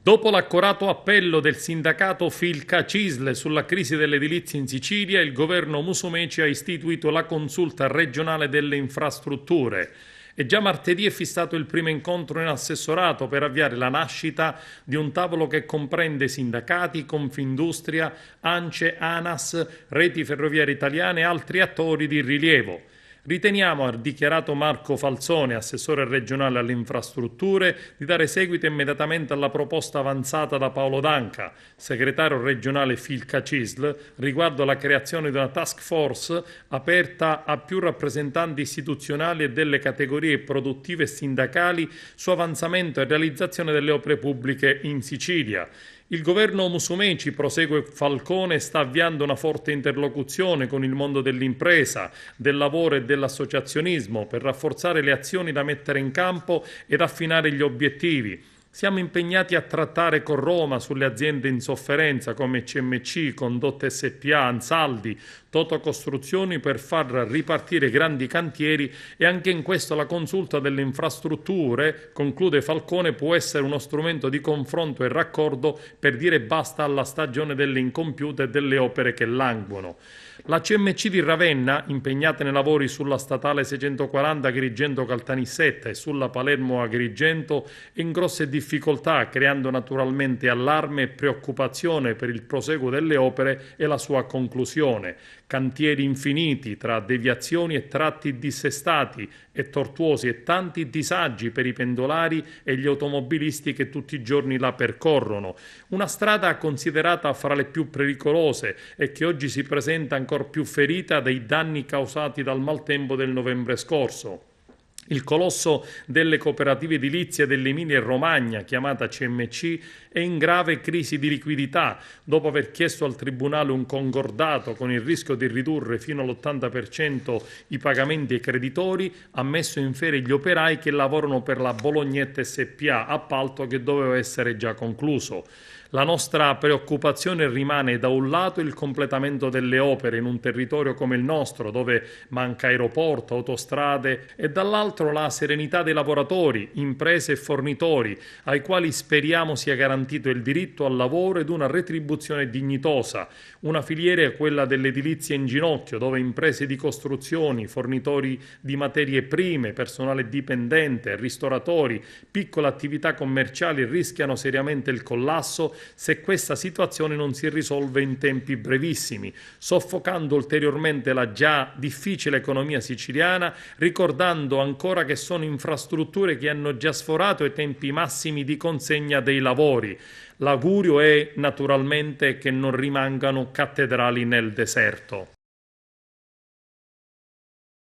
Dopo l'accorato appello del sindacato Filca-Cisle sulla crisi dell'edilizia in Sicilia, il governo Musumeci ha istituito la consulta regionale delle infrastrutture. E già martedì è fissato il primo incontro in assessorato per avviare la nascita di un tavolo che comprende sindacati, Confindustria, ANCE, ANAS, Reti Ferroviarie Italiane e altri attori di rilievo. Riteniamo, ha dichiarato Marco Falzone, assessore regionale alle infrastrutture, di dare seguito immediatamente alla proposta avanzata da Paolo Danca, segretario regionale Filca-Cisl, riguardo alla creazione di una task force aperta a più rappresentanti istituzionali e delle categorie produttive e sindacali su avanzamento e realizzazione delle opere pubbliche in Sicilia. Il governo Musumeci, prosegue Falcone, sta avviando una forte interlocuzione con il mondo dell'impresa, del lavoro e dell'associazionismo per rafforzare le azioni da mettere in campo ed affinare gli obiettivi. Siamo impegnati a trattare con Roma sulle aziende in sofferenza come CMC, Condotte SPA, Ansaldi, Toto Costruzioni per far ripartire grandi cantieri e anche in questo la consulta delle infrastrutture, conclude Falcone, può essere uno strumento di confronto e raccordo per dire basta alla stagione delle incompiute e delle opere che languono. La CMC di Ravenna, impegnata nei lavori sulla statale 640 Agrigento-Caltanissetta e sulla Palermo-Agrigento, è in grosse difficoltà, creando naturalmente allarme e preoccupazione per il proseguo delle opere e la sua conclusione. Cantieri infiniti tra deviazioni e tratti dissestati e tortuosi e tanti disagi per i pendolari e gli automobilisti che tutti i giorni la percorrono. Una strada considerata fra le più pericolose e che oggi si presenta ancor più ferita dai danni causati dal maltempo del novembre scorso. Il colosso delle cooperative edilizie dell'Emilia Romagna, chiamata CMC, è in grave crisi di liquidità dopo aver chiesto al Tribunale un concordato con il rischio di ridurre fino all'80% i pagamenti ai creditori, ha messo in ferie gli operai che lavorano per la Bolognetta SPA, appalto che doveva essere già concluso. La nostra preoccupazione rimane da un lato il completamento delle opere in un territorio come il nostro, dove manca aeroporto, autostrade, e dall'altro la serenità dei lavoratori, imprese e fornitori, ai quali speriamo sia garantito il diritto al lavoro ed una retribuzione dignitosa. Una filiera è quella dell'edilizia in ginocchio, dove imprese di costruzioni, fornitori di materie prime, personale dipendente, ristoratori, piccole attività commerciali rischiano seriamente il collasso se questa situazione non si risolve in tempi brevissimi, soffocando ulteriormente la già difficile economia siciliana, ricordando ancora che sono infrastrutture che hanno già sforato i tempi massimi di consegna dei lavori. L'augurio è naturalmente che non rimangano cattedrali nel deserto.